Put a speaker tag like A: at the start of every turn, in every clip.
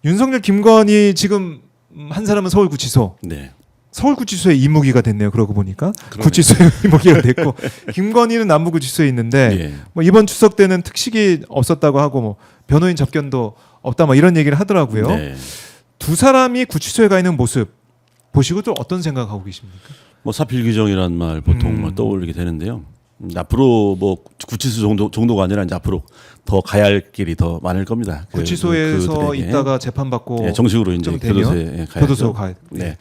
A: 윤석열, 김건희 지금 한 사람은 서울구치소.
B: 네.
A: 서울구치소에 이무기가 됐네요. 그러고 보니까
B: 그러네요.
A: 구치소에 이무기가 됐고 김건희는 남부구치소에 있는데
B: 예.
A: 뭐 이번 추석 때는 특식이 없었다고 하고 뭐 변호인 접견도 없다 뭐 이런 얘기를 하더라고요.
B: 네.
A: 두 사람이 구치소에 가 있는 모습 보시고 또 어떤 생각하고 계십니까?
B: 뭐 사필규정이란 말 보통 뭐 떠올리게 되는데요. 앞으로 뭐 구치소 정도가 아니라 이제 앞으로 더 가야 할 길이 더 많을 겁니다.
A: 구치소에서
B: 그들에게.
A: 있다가 재판받고
B: 예, 정식으로 이제 교도소에 가야죠.
A: 교도소 가야 돼.
B: 네.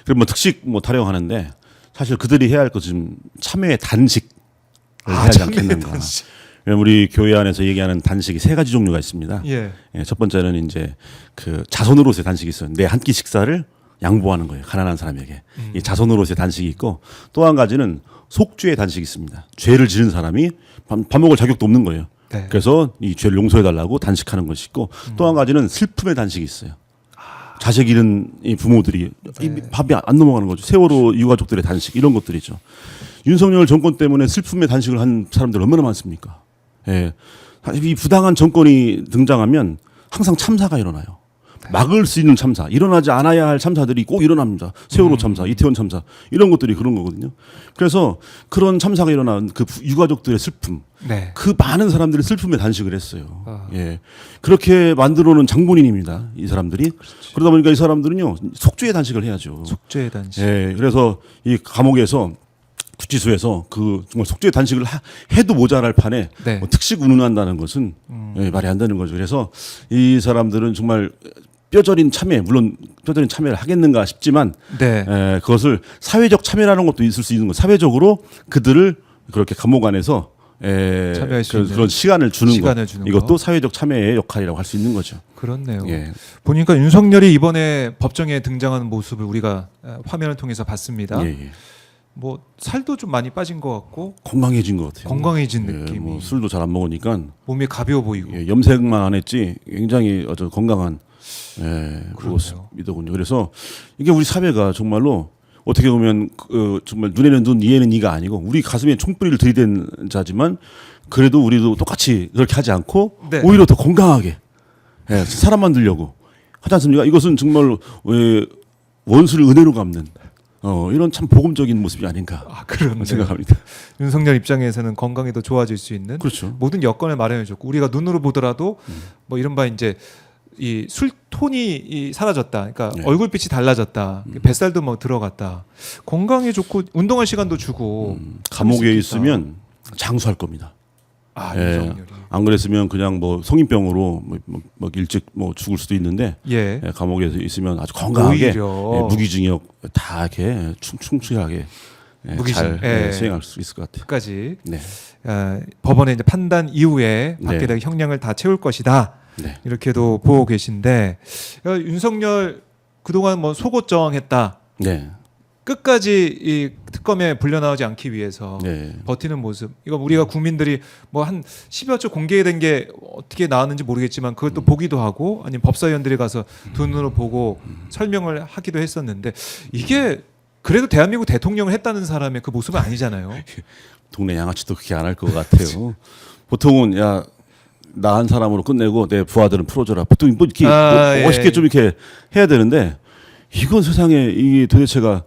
B: 그럼 뭐 특식 뭐 타령하는데 사실 그들이 해야 할 것은 참여의 단식을 해야 하지 않겠는가.
A: 단식.
B: 왜냐면 우리 교회 안에서 얘기하는 단식이 세 가지 종류가 있습니다.
A: 예.
B: 예, 첫 번째는 이제 그 자손으로서의 단식이 있어요. 내 한 끼 식사를 양보하는 거예요. 가난한 사람에게. 이 자손으로서의 단식이 있고 또 한 가지는 속죄의 단식이 있습니다. 죄를 지은 사람이 밥 먹을 자격도 없는 거예요.
A: 네.
B: 그래서 이 죄를 용서해달라고 단식하는 것이 있고 또 한 가지는 슬픔의 단식이 있어요. 자식 잃은 이 부모들이 이 밥이 안 넘어가는 거죠. 세월호 유가족들의 단식 이런 것들이죠. 윤석열 정권 때문에 슬픔의 단식을 한 사람들 얼마나 많습니까? 예. 이 부당한 정권이 등장하면 항상 참사가 일어나요. 막을 수 있는 참사, 일어나지 않아야 할 참사들이 꼭 일어납니다. 세월호 참사, 이태원 참사 이런 것들이 그런 거거든요. 그래서 그런 참사가 일어난 그 유가족들의 슬픔,
A: 네.
B: 그 많은 사람들이 슬픔에 단식을 했어요. 예, 그렇게 만들어놓은 장본인입니다. 이 사람들이. 그러다 보니까 이 사람들은요 속죄의 단식을 해야죠.
A: 속죄의 단식.
B: 예, 그래서 이 감옥에서 구치소에서 그 정말 속죄의 단식을 해도 모자랄 판에
A: 네.
B: 뭐 특식 운운한다는 것은 예, 말이 안 되는 거죠. 그래서 이 사람들은 정말 뼈저린 참여, 물론 뼈저린 참여를 하겠는가 싶지만
A: 네.
B: 그것을 사회적 참여라는 것도 있을 수 있는 거. 사회적으로 그들을 그렇게 감옥 안에서
A: 참여할 수 있는
B: 그런 시간을 주는
A: 시간을
B: 것.
A: 주는
B: 이것도
A: 거.
B: 사회적 참여의 역할이라고 할 수 있는 거죠.
A: 그렇네요.
B: 예.
A: 보니까 윤석열이 이번에 법정에 등장하는 모습을 우리가 화면을 통해서 봤습니다.
B: 예, 예.
A: 뭐 살도 좀 많이 빠진 것 같고
B: 건강해진 것 같아요.
A: 건강해진
B: 예,
A: 느낌이
B: 뭐 술도 잘 안 먹으니까
A: 몸이 가벼워 보이고
B: 예, 염색만 안 했지 굉장히 아주 건강한
A: 그러네요.
B: 모습이더군요. 그래서 이게 우리 사회가 정말로 어떻게 보면 정말 눈에는 눈, 이에는 이가 아니고 우리 가슴에 총뿌리를 들이댄 자지만 그래도 우리도 똑같이 그렇게 하지 않고
A: 네.
B: 오히려 더 건강하게 사람 만들려고 하지 않습니까? 이것은 정말로 원수를 은혜로 갚는 이런 참 복음적인 모습이 아닌가
A: 그런
B: 생각합니다.
A: 윤석열 입장에서는 건강이 더 좋아질 수 있는
B: 그렇죠.
A: 모든 여건을 마련해줬고 우리가 눈으로 보더라도 뭐 이른바 이제 이 술톤이 사라졌다. 그러니까
B: 네.
A: 얼굴빛이 달라졌다. 뱃살도 뭐 들어갔다. 건강에 좋고 운동할 시간도 주고
B: 감옥에 있으면 장수할 겁니다.
A: 윤석열이.
B: 안 그랬으면 그냥 뭐 성인병으로 뭐 일찍 뭐 죽을 수도 있는데
A: 예.
B: 감옥에 있으면 아주 건강하게
A: 오히려.
B: 무기징역 다 이렇게 충실하게
A: 무기징.
B: 잘 수행할 수 있을 것 같아요.
A: 끝까지
B: 네.
A: 법원의 이제 판단 이후에 받게
B: 네.
A: 될 형량을 다 채울 것이다.
B: 네.
A: 이렇게도 보고 계신데 윤석열 그동안 뭐 속옷저항했다.
B: 네.
A: 끝까지 이 특검에 불려나오지 않기 위해서
B: 네.
A: 버티는 모습. 이거 우리가 국민들이 뭐 한 10여 초 공개된 게 어떻게 나왔는지 모르겠지만 그것도 보기도 하고 아니면 법사위원들이 가서 두 눈으로 보고 설명을 하기도 했었는데 이게 그래도 대한민국 대통령을 했다는 사람의 그 모습은 아니잖아요.
B: 동네 양아치도 그렇게 안 할 것 같아요. 보통은 야 나 한 사람으로 끝내고 내 부하들은 풀어줘라. 보통 뭐 이렇게 멋있게 좀 이렇게 해야 되는데 이건 세상에 이게 도대체가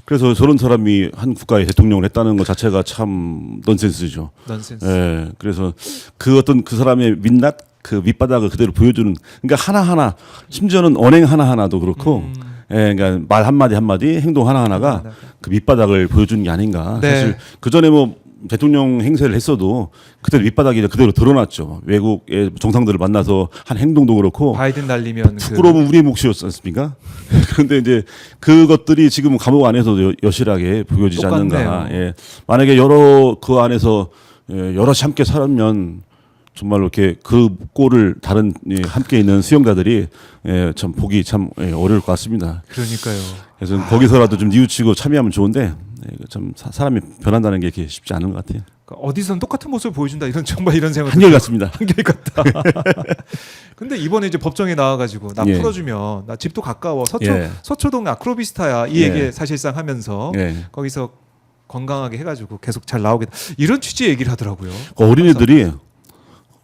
B: 그래서 저런 사람이 한 국가의 대통령을 했다는 것 자체가 참 넌센스죠.
A: 넌센스.
B: 예. 그래서 그 어떤 그 사람의 민낯 그 밑바닥을 그대로 보여주는 그러니까 하나하나 심지어는 언행 하나하나도 그렇고 그러니까 말 한마디 한마디 행동 하나하나가 그 밑바닥을 보여주는 게 아닌가.
A: 네.
B: 사실 그 전에 뭐 대통령 행세를 했어도 그대로 밑바닥이 그대로 드러났죠. 외국의 정상들을 만나서 한 행동도 그렇고
A: 바이든 날리면
B: 부끄러움은 우리의 몫이었지 않습니까? 그런데 이제 그것들이 지금 감옥 안에서도 여실하게 보여지지
A: 똑같네요.
B: 않는가. 예. 만약에 여러 그 안에서 여럿이 함께 살면 정말로 이렇게 그 꼴을 다른 함께 있는 수용자들이 참 보기 참 어려울 것 같습니다.
A: 그러니까요.
B: 그래서 거기서라도 좀 뉘우치고 참여하면 좋은데 참 사람이 변한다는 게 그렇게 쉽지 않은 것 같아요.
A: 그러니까 어디선 똑같은 모습을 보여준다 이런 정말 이런 생각.
B: 한결 같습니다.
A: 한결 같다. 근데 이번에 이제 법정에 나와가지고 나
B: 예.
A: 풀어주면 나 집도 가까워
B: 예.
A: 서초동 아크로비스타야 이
B: 예.
A: 얘기 사실상 하면서
B: 예.
A: 거기서 건강하게 해가지고 계속 잘 나오겠다 이런 취지의 얘기를 하더라고요.
B: 어린애들이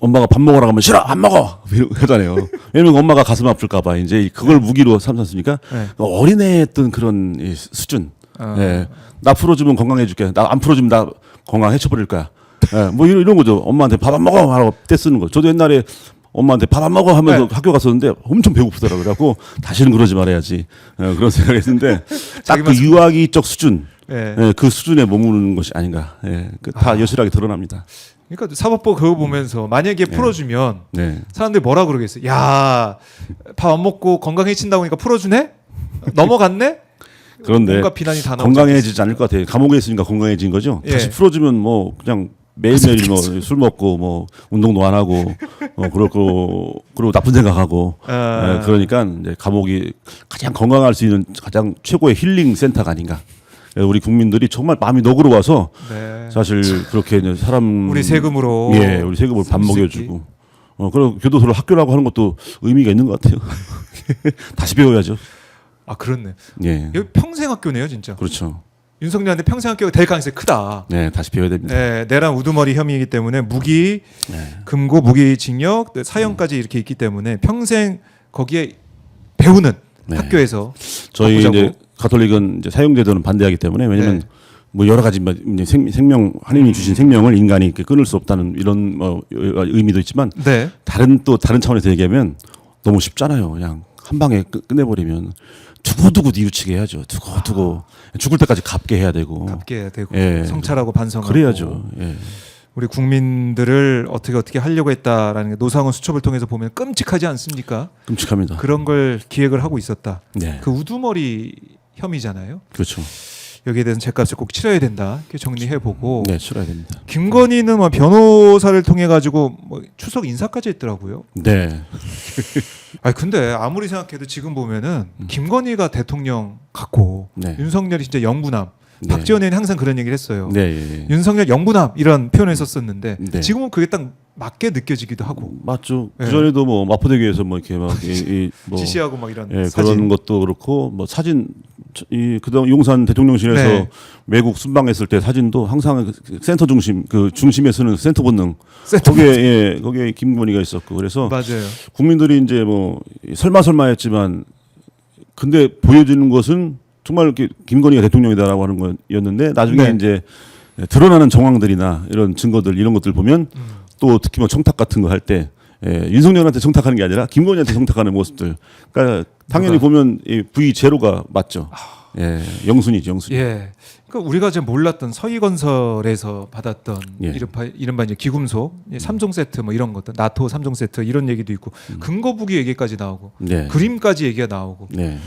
B: 엄마가 밥 먹으라고 하면 싫어 안 먹어 이러잖아요. 왜냐면 엄마가 가슴 아플까봐 이제 그걸 무기로 삼았으니까
A: 네.
B: 어린애의 어떤 그런 이 수준. 예. 나 풀어주면 건강해줄게. 나 안 풀어주면 나 건강해쳐버릴 거야. 예. 뭐 이런 거죠. 엄마한테 밥 안 먹어 하라고 떼쓰는 거. 저도 옛날에 엄마한테 밥 안 먹어 하면서
A: 네.
B: 학교 갔었는데 엄청 배고프더라고요. 그래갖고 다시는 그러지 말아야지. 그런 생각했는데 딱 그 유아기적 수준.
A: 예.
B: 예, 그 수준에 머무르는 것이 아닌가. 예. 다 여실하게 드러납니다.
A: 그러니까 사법부 그거 보면서 만약에 풀어주면
B: 네.
A: 사람들이 뭐라 그러겠어요? 야, 밥 안 먹고 건강해진다고 하니까 풀어주네? 넘어갔네?
B: 그런데
A: 뭔가 비난이 다 나오지
B: 건강해지지 않을 것 같아요. 감옥에 있으니까 건강해진 거죠.
A: 예.
B: 다시 풀어주면 뭐 그냥 매일매일 뭐 술 먹고 뭐 운동도 안 하고 그리고 나쁜 생각하고
A: 아.
B: 그러니까 이제 감옥이 가장 건강할 수 있는 가장 최고의 힐링 센터가 아닌가. 우리 국민들이 정말 마음이 너그러 와서
A: 네.
B: 사실 그렇게 이제 사람
A: 우리 세금으로
B: 예, 우리 세금으로 밥
A: 수
B: 먹여주고 그리고 교도소를 학교라고 하는 것도 의미가 있는 것 같아요. 다시 배워야죠.
A: 아 그렇네.
B: 예,
A: 여기 평생 학교네요, 진짜.
B: 그렇죠.
A: 윤석열한테 평생 학교가 될 가능성이 크다.
B: 네, 다시 배워야 됩니다.
A: 네, 내란 우두머리 혐의이기 때문에 무기,
B: 네.
A: 금고, 무기징역, 사형까지 이렇게 있기 때문에 평생 거기에 배우는
B: 네.
A: 학교에서
B: 저희
A: 바꾸자고.
B: 이제 가톨릭은 이제 사형제도는 반대하기 때문에 왜냐면
A: 네.
B: 뭐 여러 가지 이제 생명 하나님이 주신 생명을 인간이 이렇게 끊을 수 없다는 이런 의미도 있지만
A: 네.
B: 다른 차원에서 얘기하면 너무 쉽잖아요. 그냥 한 방에 끝내버리면 두고두고 뉘우치게 해야죠. 두고 죽을 때까지 갚게 해야 되고
A: 갚게 해야 되고
B: 예.
A: 성찰하고 반성하고
B: 그래야죠. 예.
A: 우리 국민들을 어떻게 하려고 했다라는 게 노상원 수첩을 통해서 보면 끔찍하지 않습니까?
B: 끔찍합니다.
A: 그런 걸 기획을 하고 있었다.
B: 네,
A: 그 우두머리 혐의잖아요.
B: 그렇죠.
A: 여기에 대해서 제값을 꼭 치러야 된다. 이렇게 정리해보고
B: 네, 치러야 됩니다.
A: 김건희는 뭐 변호사를 통해 가지고 뭐 추석 인사까지 했더라고요.
B: 네,
A: 아니 근데 아무리 생각해도 지금 보면은 김건희가 대통령 같고
B: 네.
A: 윤석열이 진짜 영구남.
B: 네.
A: 박지원 의원이 항상 그런 얘기를 했어요.
B: 네, 예, 예.
A: 윤석열 영구남 이런 표현을 썼었는데
B: 네.
A: 지금은 그게 딱 맞게 느껴지기도 하고
B: 맞죠.
A: 예.
B: 그 전에도 뭐 마포대교에서 뭐 이렇게 막 뭐
A: 지시하고 막 이런
B: 예,
A: 사진.
B: 그런 것도 그렇고 뭐 사진 그다음 용산 대통령실에서
A: 네.
B: 외국 순방했을 때 사진도 항상 그 센터 중심 그 중심에 서는 센터 본능
A: 센터
B: 거기에 김건희가 있었고 그래서
A: 맞아요.
B: 국민들이 이제 뭐 설마 했지만 근데 보여지는 것은 정말 이렇게 김건희가 대통령이다라고 하는 거였는데 나중에
A: 네.
B: 이제 드러나는 정황들이나 이런 증거들 이런 것들 보면 또 특히 뭐 청탁 같은 거 할 때 윤석열한테 청탁하는 게 아니라 김건희한테 청탁하는 모습들. 그러니까 당연히 보면 이 V0가 맞죠. 예, 영순이죠, 영순.
A: 예. 그러니까 우리가 지금 몰랐던 서희건설에서 받았던
B: 예.
A: 이른바 이제 기금속, 3종 세트 뭐 이런 것들, 나토 3종 세트 이런 얘기도 있고 근거부기 얘기까지 나오고
B: 네.
A: 그림까지 얘기가 나오고
B: 네.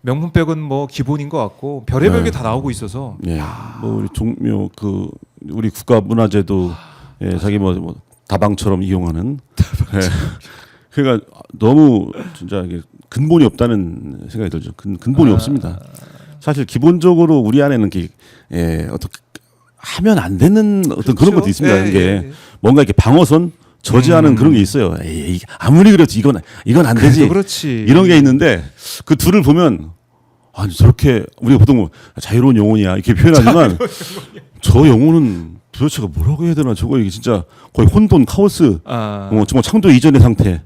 A: 명품백은 뭐 기본인 것 같고 별의별 게
B: 네.
A: 다 나오고 있어서
B: 예. 뭐 우리 종묘 우리 국가 문화재도 자기 뭐 다방처럼 이용하는. 예. 그러니까 너무 진짜 이게 근본이 없다는 생각이 들죠. 근본이 없습니다. 사실 기본적으로 우리 안에는 어떻게 하면 안 되는 어떤 그런 것도 있습니다.
A: 예,
B: 이게
A: 예.
B: 뭔가 이렇게 방어선 저지하는 그런 게 있어요. 에이, 아무리 그래도 이건 안 되지.
A: 그렇지.
B: 이런 게 있는데 그 둘을 보면 아니 저렇게 우리가 보통 뭐 자유로운 영혼이야 이렇게 표현하지만 저 영혼은 도대체가 뭐라고 해야 되나 저거 이게 진짜 거의 혼돈 카오스 정말 창조 이전의 상태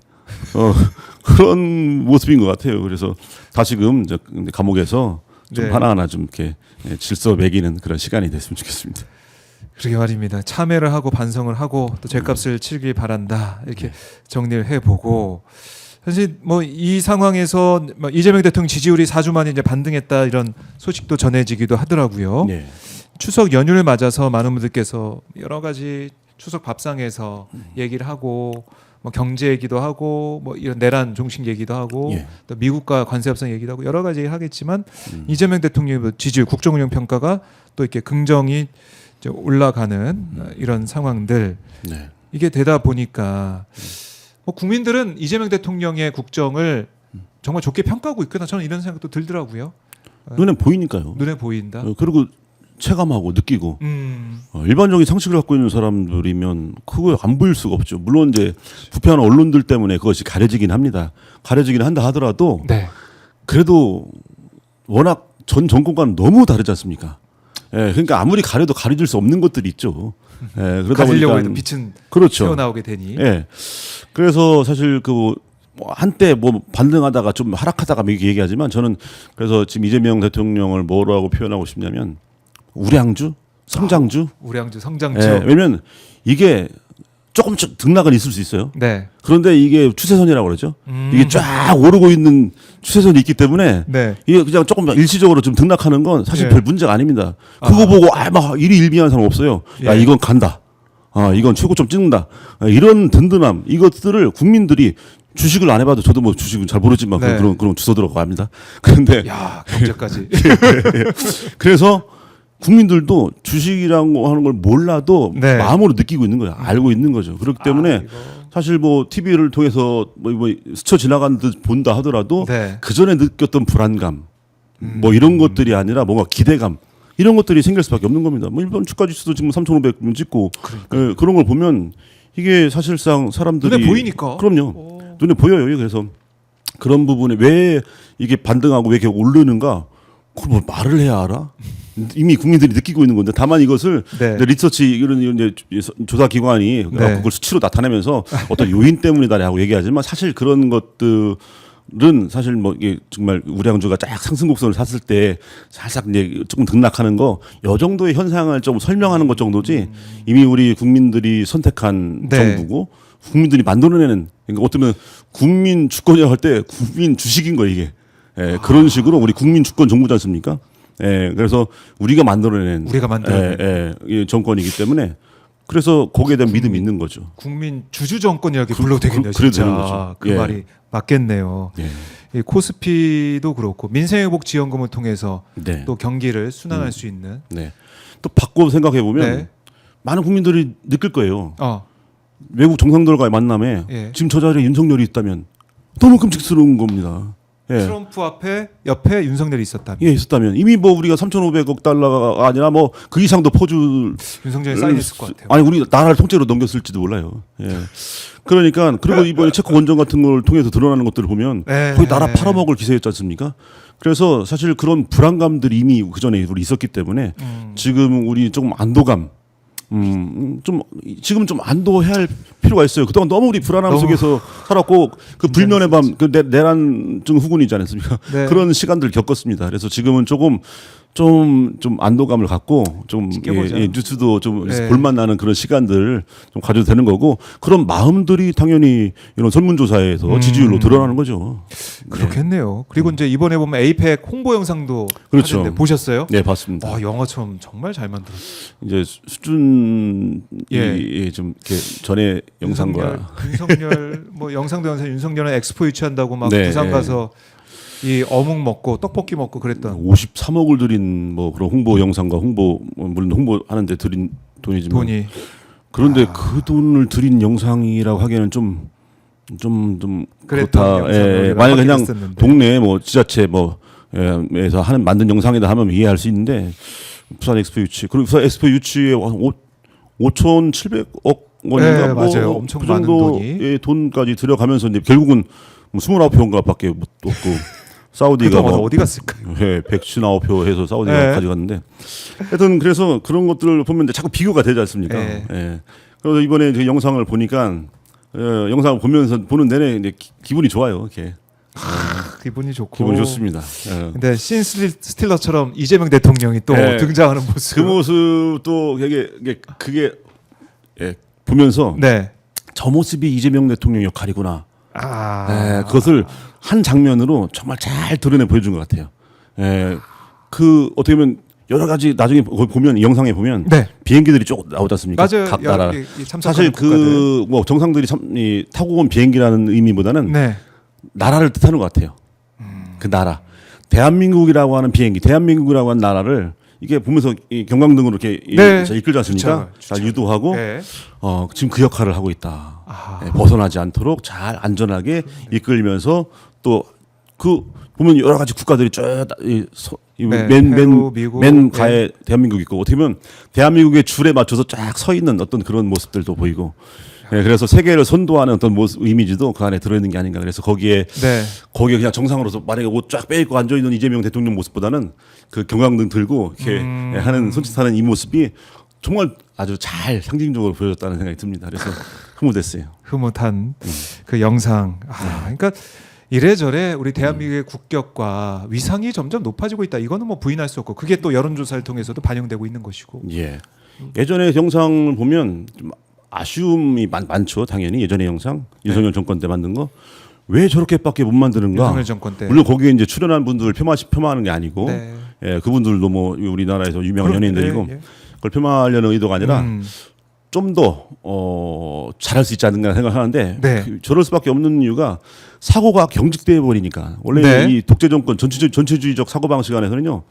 B: 그런 모습인 것 같아요. 그래서 다시금 이제 감옥에서 좀
A: 네.
B: 하나하나 좀 이렇게 질서 매기는 그런 시간이 됐으면 좋겠습니다.
A: 그러게 말입니다. 참회를 하고 반성을 하고 또 죄값을 치르길 바란다. 이렇게 정리를 해보고 사실 뭐 이 상황에서 뭐 이재명 대통령 지지율이 4주 만에 이제 반등했다 이런 소식도 전해지기도 하더라고요.
B: 네.
A: 추석 연휴를 맞아서 많은 분들께서 여러 가지 추석 밥상에서 얘기를 하고 뭐 경제 얘기도 하고 뭐 이런 내란 종식 얘기도 하고
B: 예.
A: 또 미국과 관세 협상 얘기도 하고 여러 가지 하겠지만 이재명 대통령의 지지율 국정운영 평가가 또 이렇게 긍정이 이제 올라가는 이런 상황들
B: 네.
A: 이게 되다 보니까 뭐 국민들은 이재명 대통령의 국정을 정말 좋게 평가하고 있구나 저는 이런 생각도 들더라고요.
B: 눈에 보이니까요.
A: 눈에 보인다.
B: 그리고 체감하고 느끼고 일반적인 상식을 갖고 있는 사람들이면 그거 안 보일 수가 없죠. 물론 이제 부패하는 언론들 때문에 그것이 가려지긴 합니다. 가려지긴 한다 하더라도
A: 네.
B: 그래도 워낙 전 정권과는 너무 다르지 않습니까? 예, 그러니까 아무리 가려도 가려질 수 없는 것들이 있죠. 그러다
A: 가지려고
B: 보니까
A: 해도 빛은
B: 그렇죠.
A: 튀어나오게 되니.
B: 예. 그래서 사실 그 뭐 한때 뭐 반등하다가 좀 하락하다가 뭐 이렇게 얘기하지만 저는 그래서 지금 이재명 대통령을 뭐라고 표현하고 싶냐면 우량주, 성장주.
A: 우량주, 성장주.
B: 예. 왜냐면 이게 조금씩 등락은 있을 수 있어요.
A: 네.
B: 그런데 이게 추세선이라고 그러죠. 이게 쫙 오르고 있는 추세선이 있기 때문에
A: 네.
B: 이게 그냥 조금 일시적으로 좀 등락하는 건 사실
A: 예.
B: 별 문제가 아닙니다. 그거 보고 막 일희일비한 사람 없어요. 야
A: 예.
B: 이건 간다. 이건 최고점 찍는다. 이런 든든함 이것들을 국민들이 주식을 안 해봐도 저도 뭐 주식은 잘 모르지만
A: 네.
B: 그런 주소들어가 합니다. 그런데
A: 야, 경제까지.
B: 그래서 국민들도 주식이라고 하는 걸 몰라도
A: 네.
B: 마음으로 느끼고 있는 거예요. 알고 있는 거죠. 그렇기 때문에
A: 이거.
B: 사실 뭐 TV를 통해서 뭐 스쳐 지나가는 듯 본다 하더라도
A: 네.
B: 그 전에 느꼈던 불안감 뭐 이런 것들이 아니라 뭔가 기대감 이런 것들이 생길 수밖에 없는 겁니다. 뭐 일본 주가 지수도 지금 3,500 찍고 그런 걸 보면 이게 사실상 사람들이
A: 눈에 보이니까.
B: 그럼요. 눈에 보여요. 그래서 그런 부분에 왜 이게 반등하고 왜 이렇게 오르는가 그걸 뭐 말을 해야 알아? 이미 국민들이 느끼고 있는 건데 다만 이것을
A: 네.
B: 리서치 이런 이제 조사 기관이
A: 네.
B: 그걸 수치로 나타내면서 어떤 요인 때문이다라고 얘기하지만 사실 그런 것들은 사실 뭐 이게 정말 우량주가 쫙 상승 곡선을 샀을 때 살짝 이제 조금 등락하는 거 요 정도의 현상을 좀 설명하는 것 정도지 이미 우리 국민들이 선택한
A: 네.
B: 정부고 국민들이 만들어내는 그러니까 어쩌면 국민 주권이라고 할 때 국민 주식인 거예요 이게 그런 식으로 우리 국민 주권 정부지 않습니까? 그래서 우리가 만들어낸 이 정권이기 때문에 그래서 거기에 대한 믿음이 있는 거죠.
A: 국민 주주 정권이라고 불러도 되겠네요.
B: 그래도
A: 진짜.
B: 되는 거죠.
A: 그
B: 예.
A: 말이 맞겠네요.
B: 예.
A: 이 코스피도 그렇고 민생회복지원금을 통해서
B: 네.
A: 또 경기를 순환할 수 있는.
B: 네. 또 바꿔 생각해 보면
A: 네.
B: 많은 국민들이 느낄 거예요.
A: 어.
B: 외국 정상들과의 만남에
A: 예.
B: 지금 저 자리에 윤석열이 있다면 너무 끔찍스러운 겁니다. 예.
A: 트럼프 옆에 윤석열이 있었다면
B: 예, 있었다면 이미 뭐 우리가 3,500억 달러가 아니라 뭐 그 이상도 퍼줄
A: 윤석열이 사인했을 것 같아요.
B: 아니 우리 나라를 통째로 넘겼을지도 몰라요. 예. 그러니까 그리고 이번에 체코 원전 같은 걸 통해서 드러나는 것들을 보면
A: 네.
B: 거의 나라 팔아먹을 기세였지 않습니까? 그래서 사실 그런 불안감들이 이미 그 전에 우리 있었기 때문에 지금 우리 조금 안도감 좀 지금 좀 안도해야 할 필요가 있어요. 그동안 너무 우리 불안함
A: 너무
B: 속에서 살았고 그 불면의 밤, 그 내란증 후군이지 않습니까?
A: 네.
B: 그런 시간들 겪었습니다. 그래서 지금은 조금 좀 안도감을 갖고 좀
A: 지켜보자.
B: 뉴스도 좀
A: 네.
B: 볼만 나는 그런 시간들 좀 가져도 되는 거고 그런 마음들이 당연히 이런 설문조사에서 지지율로 드러나는 거죠.
A: 그렇겠네요. 그리고 이제 이번에 보면 에이펙 홍보 영상도
B: 그렇죠.
A: 하던데 보셨어요?
B: 네, 봤습니다.
A: 와, 영화처럼 정말 잘 만들었어요.
B: 이제 수준이
A: 예.
B: 좀 이렇게 전에 영상과
A: 윤석열 뭐 영상도 영상 윤석열은 엑스포 유치한다고 막
B: 네,
A: 부산
B: 네.
A: 가서 이 어묵 먹고 떡볶이 먹고 그랬던
B: 53억을 들인 뭐 그런 홍보 영상과 홍보 물론 홍보하는데 들인 돈이지만
A: 돈이.
B: 그런데 그 돈을 들인 영상이라고 하기에는 좀
A: 그랬던
B: 그렇다.
A: 영상을 우리가
B: 만약 그냥
A: 확인했었는데.
B: 동네 뭐 지자체 뭐에서 하는 만든 영상이다 하면 이해할 수 있는데 부산 엑스포 유치 그리고 부산 엑스포 유치에 5,700억 원인가
A: 네,
B: 뭐
A: 맞아요. 엄청
B: 그
A: 많은
B: 정도의 돈까지 들여가면서 이제 결국은 뭐 29표인가밖에 못 얻고 사우디가
A: 그동안
B: 뭐
A: 어디 갔을까요?
B: 119표 해서 사우디가
A: 네.
B: 가져갔는데 하여튼 그래서 그런 것들을 보면 이제 자꾸 비교가 되지 않습니까?
A: 네.
B: 예. 그래서 이번에 그 영상을 보니까 영상을 보면서 보는 내내 이제 기분이 좋아요. 이렇게
A: 기분이 좋고.
B: 기분이 좋습니다. 예.
A: 근데 신 스틸러처럼 이재명 대통령이 또
B: 네.
A: 등장하는 모습.
B: 그 모습도 그게 보면서
A: 네.
B: 저 모습이 이재명 대통령 역할이구나.
A: 아.
B: 그것을 한 장면으로 정말 잘 드러내 보여준 것 같아요. 그 어떻게 보면 여러 가지 나중에 보면 이 영상에 보면
A: 네.
B: 비행기들이 쭉 나오지 않습니까?
A: 맞아요.
B: 각 나라.
A: 이 참석하는
B: 사실
A: 국가들.
B: 그 뭐 정상들이 타고 온 비행기라는 의미보다는
A: 네.
B: 나라를 뜻하는 것 같아요. 그 나라. 대한민국이라고 하는 비행기, 대한민국이라고 하는 나라를 이게 보면서 이 경광등으로 이렇게
A: 네.
B: 이끌지 않습니까?
A: 주차.
B: 잘 유도하고
A: 네.
B: 지금 그 역할을 하고 있다.
A: 아.
B: 벗어나지 않도록 잘 안전하게 이끌면서 또 그 보면 여러 가지 국가들이
A: 네,
B: 쭉맨
A: 페루, 미국,
B: 가에 대한민국 있고 어떻게 보면 대한민국의 줄에 맞춰서 쫙 서 있는 어떤 그런 모습들도 보이고 그래서 세계를 선도하는 어떤 모습 이미지도 그 안에 들어있는 게 아닌가 그래서 거기에 그냥 정상으로서 만약에 옷 쫙 빼입고 앉아 있는 이재명 대통령 모습보다는 그 경광등 들고 이렇게 하는 손짓하는 이 모습이 정말 아주 잘 상징적으로 보여줬다는 생각이 듭니다. 그래서 흐뭇했어요.
A: 흐뭇한 그 영상. 그러니까 이래저래 우리 대한민국의 국격과 위상이 점점 높아지고 있다. 이거는 뭐 부인할 수 없고 그게 또 여론조사를 통해서도 반영되고 있는 것이고.
B: 예. 예전에 영상을 보면 좀 아쉬움이 많죠. 당연히 예전의 영상 윤석열 정권 때 만든 거 왜 저렇게밖에 못 만드는가?
A: 윤석열 정권 때.
B: 물론 거기에 이제 출연한 분들 폄하하는 게 아니고,
A: 네.
B: 예, 그분들도 뭐 우리나라에서 유명한 연예인들이고 그걸 폄하하려는 의도가 아니라 좀 더 잘할 수 있지 않는가 생각하는데
A: 네.
B: 저럴 수밖에 없는 이유가 사고가 경직돼 버리니까 원래
A: 네.
B: 이 독재 정권 전체주의적 사고 방식 안에서는요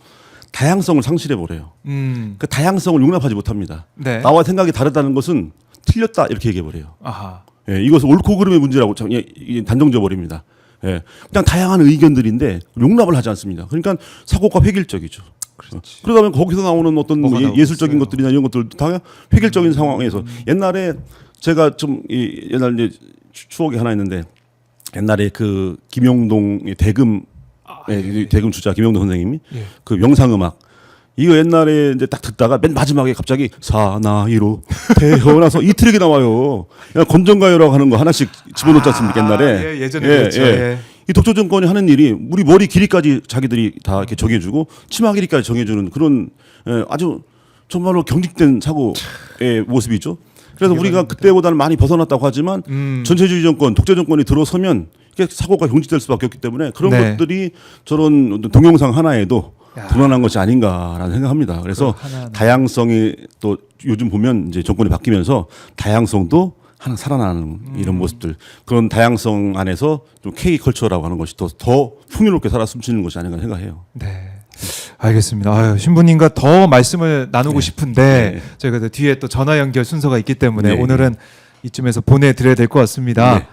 B: 다양성을 상실해 버려요. 그 다양성을 용납하지 못합니다.
A: 네.
B: 나와 생각이 다르다는 것은 틀렸다 이렇게 얘기해 버려요.
A: 아하.
B: 예, 이것은 옳고 그름의 문제라고 단정져 버립니다. 예, 그냥 다양한 의견들인데 용납을 하지 않습니다. 그러니까 사고가 획일적이죠. 그러다 보면 거기서 나오는 어떤 뭐 예술적인 것들이나 이런 것들도 다 획일적인 상황에서 옛날에 제가 좀 옛날 이제 추억이 하나 있는데 옛날에 그 김용동 대금 대금 주자 김용동 선생님이
A: 예.
B: 그 명상음악 이거 옛날에 이제 딱 듣다가 맨 마지막에 갑자기 사나이로 태어나서 이 트랙이 나와요. 건전가요라고 하는 거 하나씩 집어넣지 않습니까 옛날에.
A: 예, 예전에 그랬죠. 예.
B: 이 독재 정권이 하는 일이 우리 머리 길이까지 자기들이 다 이렇게 정해주고 치마 길이까지 정해주는 그런 아주 정말로 경직된 사고의 모습이죠. 그래서 우리가 그때보다는 많이 벗어났다고 하지만 전체주의 정권, 독재 정권이 들어서면 이게 사고가 경직될 수밖에 없기 때문에 그런
A: 네.
B: 것들이 저런 동영상 하나에도 드러난 것이 아닌가라는 생각합니다. 그래서 다양성이 또 요즘 보면 이제 정권이 바뀌면서 다양성도 하나 살아나는 이런 모습들 그런 다양성 안에서 좀 K 컬처라고 하는 것이 더 풍요롭게 살아 숨쉬는 것이 아닌가 생각해요.
A: 네. 알겠습니다. 아유, 신부님과 더 말씀을 나누고 싶은데 저희가 뒤에 또 전화 연결 순서가 있기 때문에 오늘은 이쯤에서 보내드려야 될 것 같습니다.
B: 네.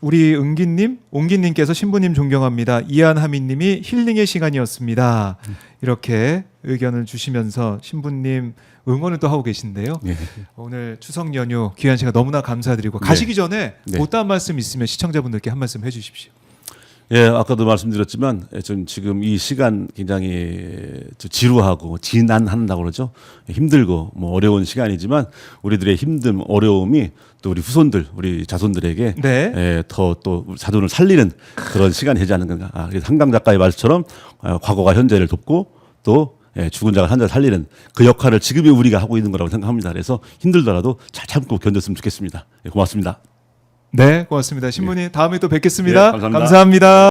A: 우리 옹기님께서 신부님 존경합니다. 이한하미님이 힐링의 시간이었습니다. 이렇게 의견을 주시면서 신부님 응원을 또 하고 계신데요.
B: 네.
A: 오늘 추석 연휴 귀한 시간 너무나 감사드리고 가시기 전에 못다한 말씀 있으면 시청자분들께 한 말씀 해주십시오.
B: 예, 아까도 말씀드렸지만 좀 지금 이 시간 굉장히 지루하고 지난한다고 그러죠. 힘들고 뭐 어려운 시간이지만 우리들의 힘듦, 어려움이 또 우리 후손들, 우리 자손들에게 더 또 자손을 살리는 그런 시간이 되지 않는가. 그래서 한강 작가의 말처럼 과거가 현재를 돕고 또 죽은 자가 한 자 살리는 그 역할을 지금의 우리가 하고 있는 거라고 생각합니다. 그래서 힘들더라도 잘 참고 견뎠으면 좋겠습니다. 고맙습니다.
A: 네, 고맙습니다. 신부님 다음에 또 뵙겠습니다.
B: 감사합니다.
A: 감사합니다.